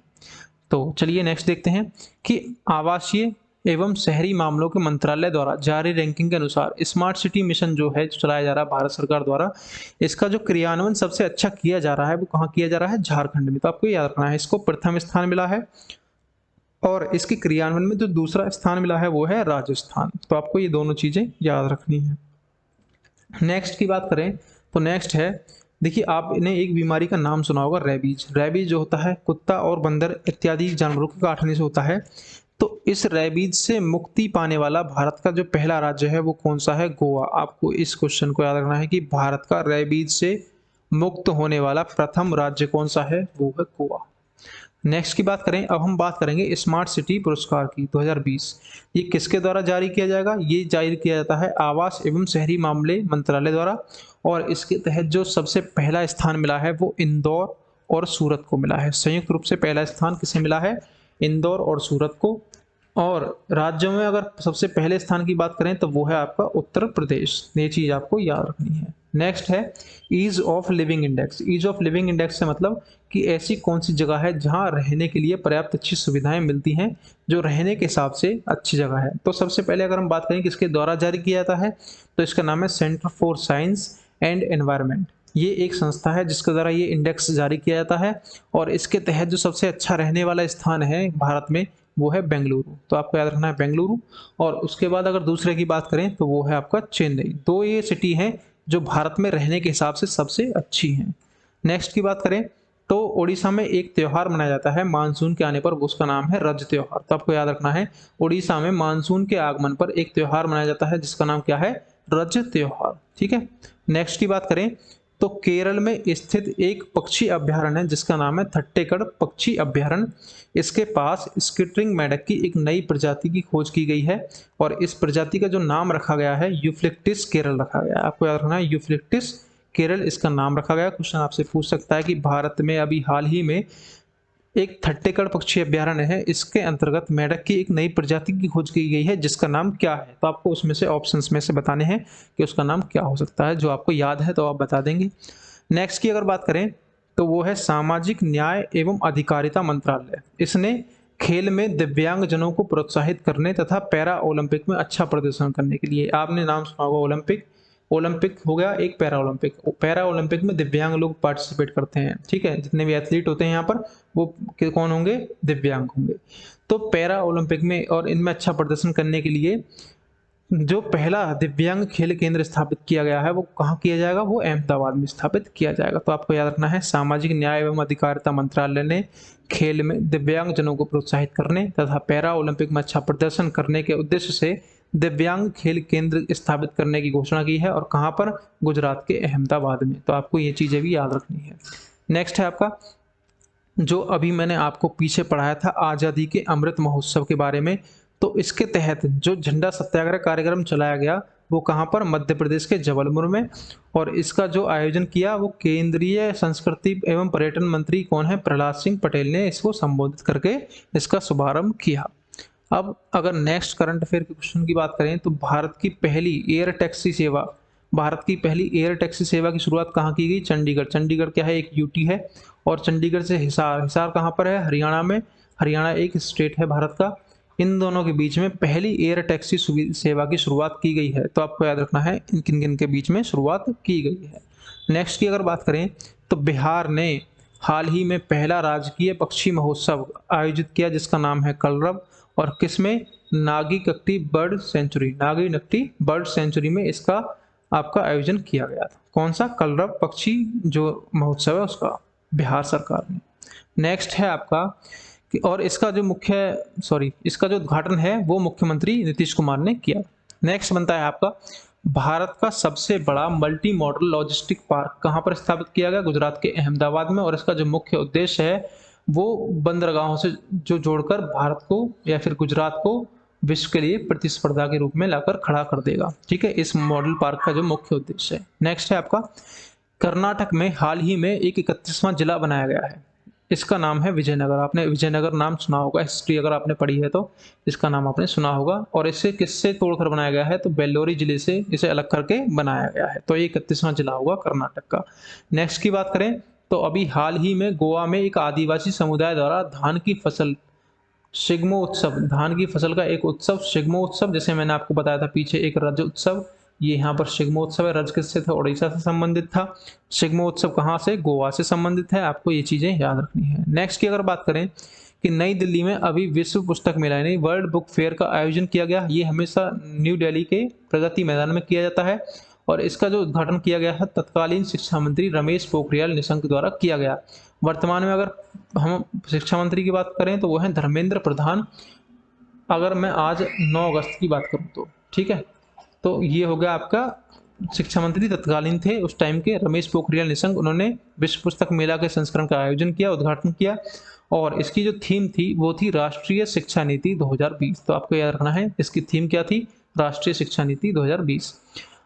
तो चलिए नेक्स्ट देखते हैं कि आवासीय एवं शहरी मामलों के मंत्रालय द्वारा जारी रैंकिंग के अनुसार स्मार्ट सिटी मिशन जो है, जो चलाया जा रहा है भारत सरकार द्वारा, इसका जो क्रियान्वयन सबसे अच्छा किया जा रहा है वो कहाँ किया जा रहा है? झारखंड में। तो आपको याद रखना है, इसको प्रथम स्थान मिला है और इसके क्रियान्वयन में जो दूसरा स्थान मिला है वो है राजस्थान। तो आपको ये दोनों चीजें याद रखनी है। नेक्स्ट की बात करें तो नेक्स्ट है, देखिए आपने एक बीमारी का नाम सुना होगा, रेबीज। रेबीज जो होता है कुत्ता और बंदर इत्यादि जानवरों के काटने से होता है। तो इस रेबीज से मुक्ति पाने वाला भारत का जो पहला राज्य है वो कौन सा है? गोवा। आपको इस क्वेश्चन को याद रखना है कि भारत का रेबीज से मुक्त होने वाला प्रथम राज्य कौन सा है? वो है गोवा। नेक्स्ट की बात करें, अब हम बात करेंगे स्मार्ट सिटी पुरस्कार की 2020। ये किसके द्वारा जारी किया जाएगा? ये जारी किया जाता है आवास एवं शहरी मामले मंत्रालय द्वारा, और इसके तहत जो सबसे पहला स्थान मिला है वो इंदौर और सूरत को मिला है। संयुक्त रूप से पहला स्थान किसे मिला है? इंदौर और सूरत को। और राज्यों में अगर सबसे पहले स्थान की बात करें तो वो है आपका उत्तर प्रदेश। ये चीज आपको याद रखनी है। नेक्स्ट है ease of living index. Ease of living index से मतलब कि ऐसी कौन सी जगह है जहां रहने के लिए पर्याप्त अच्छी सुविधाएं मिलती हैं, जो रहने के हिसाब से अच्छी जगह है। तो सबसे पहले अगर हम बात करें किसके द्वारा जारी किया जाता है, तो इसका नाम है centre for science and environment. ये एक संस्था है जिसके द्वारा ये इंडेक्स जारी किया जाता है, और इसके तहत जो सबसे अच्छा रहने वाला स्थान है भारत में वो है बेंगलुरु। तो आपको याद रखना है बेंगलुरु। और उसके बाद अगर दूसरे की बात करें तो वो है आपका चेन्नई। दो ये सिटी हैं जो भारत में रहने के हिसाब से सबसे अच्छी हैं। नेक्स्ट की बात करें तो उड़ीसा में एक त्यौहार मनाया जाता है मानसून के आने पर, उसका नाम है रज त्योहार। तो आपको याद रखना है उड़ीसा में मानसून के आगमन पर एक त्योहार मनाया जाता है जिसका नाम क्या है? रज त्योहार। ठीक है। नेक्स्ट की बात करें तो केरल में स्थित एक पक्षी अभ्यारण्य है जिसका नाम है थट्टेकड़ पक्षी अभ्यारण्य। इसके पास स्किटरिंग मेंढक की एक नई प्रजाति की खोज की गई है, और इस प्रजाति का जो नाम रखा गया है यूफ्लिक्टिस केरल रखा गया है। आपको याद रखना है यूफ्लिक्टिस केरल इसका नाम रखा गया। क्वेश्चन आपसे पूछ सकता है कि भारत में अभी हाल ही में एक थट्टेकड़ पक्षी अभ्यारण्य है, इसके अंतर्गत मेंढक की एक नई प्रजाति की खोज की गई है जिसका नाम क्या है? तो आपको उसमें से ऑप्शंस में से बताने हैं कि उसका नाम क्या हो सकता है। जो आपको याद है तो आप बता देंगे। नेक्स्ट की अगर बात करें तो वो है सामाजिक न्याय एवं अधिकारिता मंत्रालय। इसने खेल में दिव्यांग जनों को प्रोत्साहित करने तथा पैरा ओलंपिक में अच्छा प्रदर्शन करने के लिए, आपने नाम सुना होगा ओलंपिक। ओलंपिक हो गया एक पैरा ओलंपिक। पैरा ओलंपिक में दिव्यांग लोग पार्टिसिपेट करते हैं। ठीक है, जितने भी एथलीट होते हैं यहाँ पर वो कौन होंगे? दिव्यांग होंगे। तो पैरा ओलंपिक में और इनमें अच्छा प्रदर्शन करने के लिए जो पहला दिव्यांग खेल केंद्र स्थापित किया गया है वो कहाँ किया जाएगा? वो अहमदाबाद में स्थापित किया जाएगा। तो आपको याद रखना है सामाजिक न्याय एवं अधिकारिता मंत्रालय ने खेल में दिव्यांग जनों को प्रोत्साहित करने तथा पैरा ओलंपिक में अच्छा प्रदर्शन करने के उद्देश्य से दिव्यांग खेल केंद्र स्थापित करने की घोषणा की है। और कहाँ पर? गुजरात के अहमदाबाद में। तो आपको ये चीजें भी याद रखनी है। नेक्स्ट है आपका जो अभी मैंने आपको पीछे पढ़ाया था आज़ादी के अमृत महोत्सव के बारे में। तो इसके तहत जो झंडा सत्याग्रह कार्यक्रम चलाया गया वो कहाँ पर? मध्य प्रदेश के जबलपुर में। और इसका जो आयोजन किया वो केंद्रीय संस्कृति एवं पर्यटन मंत्री कौन है? प्रहलाद सिंह पटेल ने इसको संबोधित करके इसका शुभारंभ किया। अब अगर नेक्स्ट करंट अफेयर के क्वेश्चन की बात करें तो भारत की पहली एयर टैक्सी सेवा की शुरुआत कहाँ की गई? चंडीगढ़। चंडीगढ़ क्या है? एक यूटी है। और चंडीगढ़ से हिसार, हिसार कहाँ पर है? हरियाणा में। हरियाणा एक स्टेट है भारत का। इन दोनों के बीच में पहली एयर टैक्सी सेवा की शुरुआत की गई है। तो आपको याद रखना है इन किन किन के बीच में शुरुआत की गई है। नेक्स्ट की अगर बात करें तो बिहार ने हाल ही में पहला राजकीय पक्षी महोत्सव आयोजित किया जिसका नाम है कलरव। और किसमें? Nagi Nakti bird sanctuary. Nagi Nakti bird sanctuary में इसका आपका आयोजन किया गया था। कौन सा? कलरव पक्षी जो महोत्सव है उसका, बिहार सरकार ने। नेक्स्ट है आपका कि और इसका जो उद्घाटन है वो मुख्यमंत्री नीतीश कुमार ने किया। नेक्स्ट बनता है आपका भारत का सबसे बड़ा मल्टी मॉडल लॉजिस्टिक पार्क कहाँ पर स्थापित किया गया? गुजरात के अहमदाबाद में। और इसका जो मुख्य उद्देश्य है वो बंदरगाहों से जो जोड़कर भारत को या फिर गुजरात को विश्व के लिए प्रतिस्पर्धा के रूप में लाकर खड़ा कर देगा। ठीक है, इस मॉडल पार्क का जो मुख्य उद्देश्य है। नेक्स्ट है आपका कर्नाटक में हाल ही में एक 31वां जिला बनाया गया है, इसका नाम है विजयनगर। आपने विजयनगर नाम सुना होगा, हिस्ट्री अगर आपने पढ़ी है तो इसका नाम आपने सुना होगा। और इसे किससे तोड़कर बनाया गया है, तो बेल्लोरी जिले से इसे अलग करके बनाया गया है। तो ये 31वां जिला होगा कर्नाटक का। नेक्स्ट की बात करें तो अभी हाल ही में गोवा में एक आदिवासी समुदाय द्वारा धान की फसल शिग्मो उत्सव, धान की फसल का एक उत्सव शिग्मो उत्सव, जैसे मैंने आपको बताया था पीछे एक रज उत्सव, ये यहाँ पर शिग्मो उत्सव है। रज किससे था, उड़ीसा से संबंधित था। शिग्मो उत्सव कहाँ से, गोवा से संबंधित है। आपको ये चीजें याद रखनी है। नेक्स्ट की अगर बात करें कि नई दिल्ली में अभी विश्व पुस्तक मेला यानी वर्ल्ड बुक फेयर का आयोजन किया गया। ये हमेशा न्यू दिल्ली के प्रगति मैदान में किया जाता है और इसका जो उद्घाटन किया गया है तत्कालीन शिक्षा मंत्री रमेश पोखरियाल निशंक द्वारा किया गया। वर्तमान में अगर हम शिक्षा मंत्री की बात करें तो वो है धर्मेंद्र प्रधान। अगर मैं आज 9 अगस्त की बात करूं तो ठीक है, तो ये हो गया आपका शिक्षा मंत्री तत्कालीन थे उस टाइम के रमेश पोखरियाल निशंक। उन्होंने विश्व पुस्तक मेला के संस्करण का आयोजन किया, उद्घाटन किया और इसकी जो थीम थी वो थी राष्ट्रीय शिक्षा नीति 2020। तो आपको याद रखना है इसकी थीम क्या थी, राष्ट्रीय शिक्षा नीति 2020।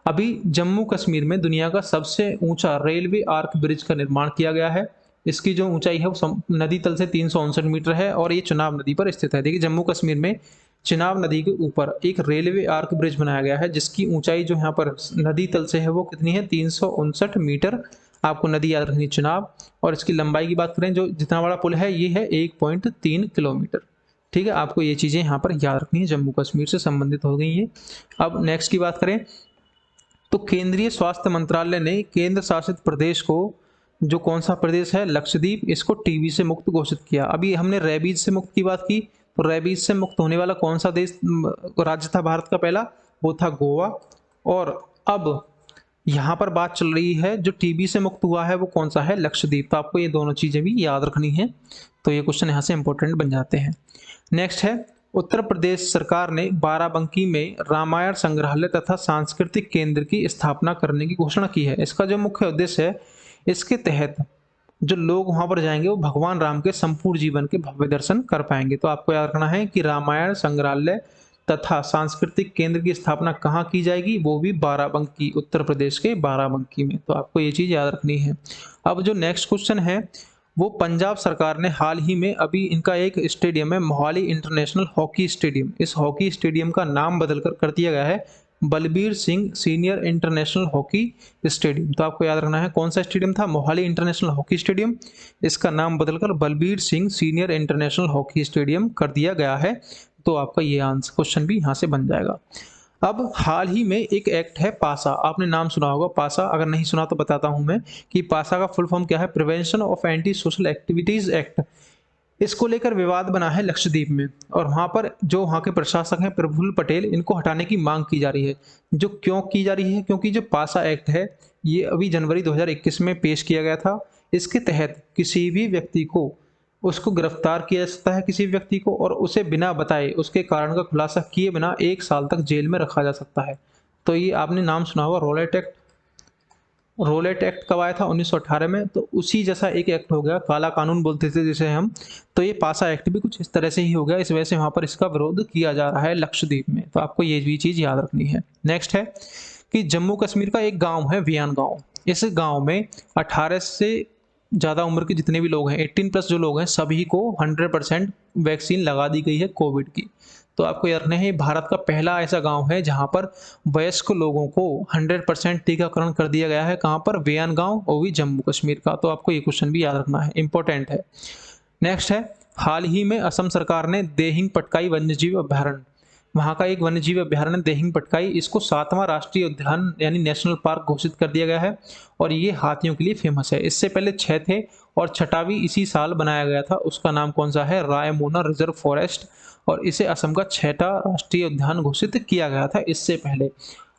अभी जम्मू कश्मीर में दुनिया का सबसे ऊंचा रेलवे आर्क ब्रिज का निर्माण किया गया है। इसकी जो ऊंचाई है वो नदी तल से 359 मीटर है और ये चुनाव नदी पर स्थित है। देखिए जम्मू कश्मीर में चिनाब नदी के ऊपर एक रेलवे आर्क ब्रिज बनाया गया है जिसकी ऊंचाई जो यहाँ पर नदी तल से है वो कितनी है, 359 मीटर। आपको नदी याद रखनी चिनाब। और इसकी लंबाई की बात करें जो जितना बड़ा पुल है ये है 1.3 किलोमीटर। ठीक है, आपको ये चीजें यहाँ पर याद रखनी है, जम्मू कश्मीर से संबंधित हो गई है। अब नेक्स्ट की बात करें तो केंद्रीय स्वास्थ्य मंत्रालय ने केंद्र शासित प्रदेश को, जो कौन सा प्रदेश है, लक्षद्वीप, इसको टीबी से मुक्त घोषित किया। अभी हमने रेबीज से मुक्त की बात की, तो रेबीज से मुक्त होने वाला कौन सा देश राज्य था भारत का पहला, वो था गोवा। और अब यहाँ पर बात चल रही है जो टीबी से मुक्त हुआ है वो कौन सा है, लक्षद्वीप। तो आपको ये दोनों चीजें भी याद रखनी है, तो ये क्वेश्चन यहाँ से इंपॉर्टेंट बन जाते हैं। नेक्स्ट है उत्तर प्रदेश सरकार ने बाराबंकी में रामायण संग्रहालय तथा सांस्कृतिक केंद्र की स्थापना करने की घोषणा की है। इसका जो मुख्य उद्देश्य है, इसके तहत जो लोग वहां पर जाएंगे वो भगवान राम के संपूर्ण जीवन के भव्य दर्शन कर पाएंगे। तो आपको याद रखना है कि रामायण संग्रहालय तथा सांस्कृतिक केंद्र की स्थापना कहाँ की जाएगी, वो भी बाराबंकी, उत्तर प्रदेश के बाराबंकी में। तो आपको ये चीज याद रखनी है। अब जो नेक्स्ट क्वेश्चन है वो पंजाब सरकार ने हाल ही में अभी इनका एक स्टेडियम है मोहाली इंटरनेशनल हॉकी स्टेडियम, इस हॉकी स्टेडियम का नाम बदलकर कर दिया गया है Balbir Singh senior international hockey stadium. तो आपको याद रखना है कौन सा स्टेडियम था, मोहाली इंटरनेशनल हॉकी स्टेडियम, इसका नाम बदलकर Balbir Singh senior international hockey stadium कर दिया गया है। तो आपका ये आंसर क्वेश्चन भी यहाँ से बन जाएगा। अब हाल ही में एक एक्ट है पासा, आपने नाम सुना होगा पासा, अगर नहीं सुना तो बताता हूं मैं कि पासा का फुल फॉर्म क्या है, prevention of anti social activities act. इसको लेकर विवाद बना है लक्षद्वीप में और वहां पर जो वहां के प्रशासक हैं प्रफुल्ल पटेल, इनको हटाने की मांग की जा रही है। जो क्यों की जा रही है, क्योंकि जो पासा एक्ट है ये अभी जनवरी 2021 में पेश किया गया था। इसके तहत किसी भी व्यक्ति को उसको गिरफ्तार किया जा सकता है, किसी व्यक्ति को, और उसे बिना बताए उसके कारण का खुलासा किए बिना 1 साल तक जेल में रखा जा सकता है। तो ये आपने नाम सुना होगा रोलेट एक्ट। रोलेट एक्ट कब आया था, 1918 में। तो उसी जैसा एक एक्ट हो गया, काला कानून बोलते थे जिसे हम। तो ये पासा एक्ट भी कुछ इस तरह से ही हो गया, इस वजह से वहां पर इसका विरोध किया जा रहा है लक्षद्वीप में। तो आपको ये भी चीज याद रखनी है। नेक्स्ट है कि जम्मू कश्मीर का एक गाँव है वियान गाँव। इस गाँव में 18 से ज़्यादा उम्र के जितने भी लोग हैं, 18+ जो लोग हैं, सभी को 100% वैक्सीन लगा दी गई है कोविड की। तो आपको याद रखना है भारत का पहला ऐसा गांव है जहां पर वयस्क लोगों को 100% टीकाकरण कर दिया गया है। कहां पर, वेयान गांव, वो भी जम्मू कश्मीर का। तो आपको ये क्वेश्चन भी याद रखना है, इंपॉर्टेंट है। नेक्स्ट है हाल ही में असम सरकार ने देहिंग पटकाई वन्यजीव अभ्यारण्य, वहाँ का एक वन्यजीव अभ्यारण्य देहिंग पटकाई, इसको 7वां राष्ट्रीय उद्यान यानी नेशनल पार्क घोषित कर दिया गया है और ये हाथियों के लिए फेमस है। इससे पहले 6 थे और 6वां इसी साल बनाया गया था। उसका नाम कौन सा है, रायमोना रिजर्व फॉरेस्ट, और इसे असम का 6वां राष्ट्रीय उद्यान घोषित किया गया था इससे पहले।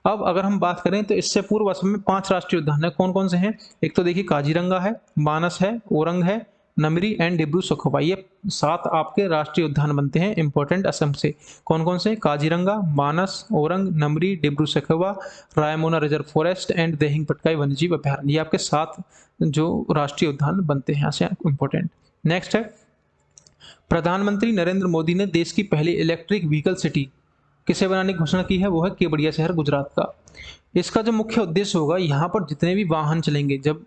अब अगर हम बात करें तो इससे पूर्व असम में 5 राष्ट्रीय उद्यान है। कौन कौन से हैं, एक तो देखिए काजीरंगा है, मानस है, ओरंग है, नमरी एंड डिब्रू सखोवा, ये 7 आपके राष्ट्रीय उद्यान बनते हैं इंपॉर्टेंट असम से। कौन कौन से, Kaziranga, Manas, Orang, Nameri, Dibru Saikhowa, Raimona reserve forest and Dehing Patkai वन्यजीव अभ्यारण्य, ये आपके 7 जो राष्ट्रीय उद्यान बनते हैं यहाँ से इंपॉर्टेंट। नेक्स्ट है प्रधानमंत्री नरेंद्र मोदी ने देश की पहली इलेक्ट्रिक व्हीकल सिटी किसे बनाने की घोषणा की है, वो है केवड़िया शहर गुजरात का। इसका जो मुख्य उद्देश्य होगा, यहाँ पर जितने भी वाहन चलेंगे, जब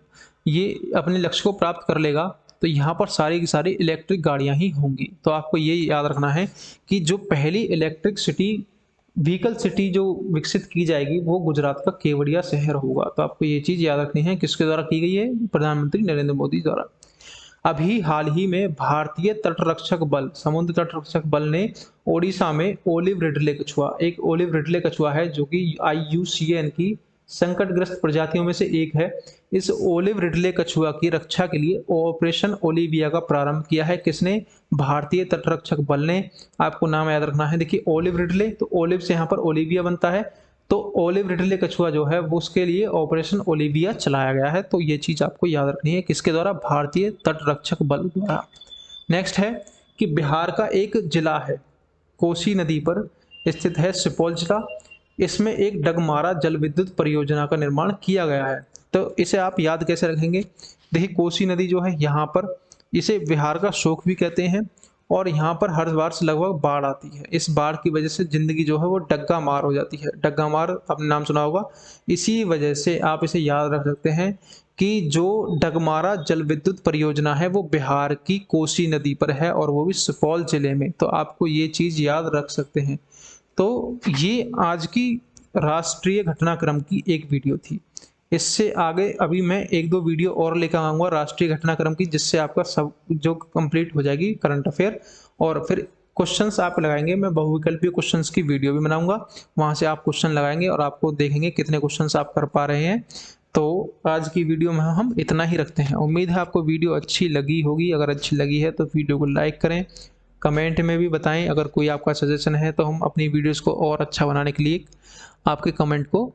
ये अपने लक्ष्य को प्राप्त कर लेगा तो यहाँ पर सारी की सारी इलेक्ट्रिक गाड़ियाँ ही होंगी। तो आपको ये याद रखना है कि जो पहली इलेक्ट्रिक सिटी, व्हीकल सिटी जो विकसित की जाएगी वो गुजरात का केवड़िया शहर होगा। तो आपको ये चीज़ याद रखनी है, किसके द्वारा की गई है, प्रधानमंत्री नरेंद्र मोदी द्वारा। अभी हाल ही में भारतीय तटरक्षक बल, समुद्र तटरक्षक बल ने ओडिशा में ओलिव रिडले कछुआ, एक ओलिव रिडले कछुआ है जो कि IUCN की संकटग्रस्त प्रजातियों में से एक है। इस ओलिव रिडले कछुआ की रक्षा के लिए ऑपरेशन ओलिविया का प्रारंभ किया है। किसने? भारतीय तटरक्षक बल ने। आपको नाम याद रखना है। देखिए ओलिव रिडले, तो ओलिव से यहाँ पर ओलिविया बनता है, तो ओलिव रिडले कछुआ जो है वो उसके लिए ऑपरेशन ओलिविया चलाया गया है। तो ये चीज़ आपको याद रखनी है, किसके द्वारा? भारतीय तटरक्षक बल द्वारा। नेक्स्ट है कि बिहार का एक जिला है, कोसी नदी पर स्थित है, सुपौल जिला। इसमें एक डगमारा जल विद्युत परियोजना का निर्माण किया गया है। तो इसे आप याद कैसे रखेंगे? देखिए कोसी नदी जो है यहाँ पर, इसे बिहार का शोक भी कहते हैं, और यहाँ पर हर वर्ष लगभग बाढ़ आती है। इस बाढ़ की वजह से जिंदगी जो है वो डग्गा मार हो जाती है। डग्गा मार आपने नाम सुना होगा। इसी वजह से आप इसे याद रख सकते हैं कि जो डगमारा जल विद्युत परियोजना है वो बिहार की कोसी नदी पर है, और वो भी सुपौल जिले में। तो आपको ये चीज़ याद रख सकते हैं। तो ये आज की राष्ट्रीय घटनाक्रम की एक वीडियो थी। इससे आगे अभी मैं एक दो वीडियो और लेकर आऊँगा राष्ट्रीय घटनाक्रम की, जिससे आपका सब जो कंप्लीट हो जाएगी करंट अफेयर, और फिर क्वेश्चंस आप लगाएंगे। मैं बहुविकल्पीय क्वेश्चंस की वीडियो भी बनाऊंगा, वहां से आप क्वेश्चन लगाएंगे और आपको देखेंगे कितने क्वेश्चंस आप कर पा रहे हैं। तो आज की वीडियो में हम इतना ही रखते हैं। उम्मीद है आपको वीडियो अच्छी लगी होगी। अगर अच्छी लगी है तो वीडियो को लाइक करें, कमेंट में भी बताएं। अगर कोई आपका सजेशन है तो हम अपनी वीडियोस को और अच्छा बनाने के लिए आपके कमेंट को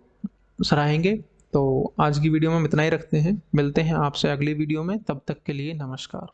सराहेंगे। तो आज की वीडियो में हम इतना ही रखते हैं। मिलते हैं आपसे अगली वीडियो में, तब तक के लिए नमस्कार।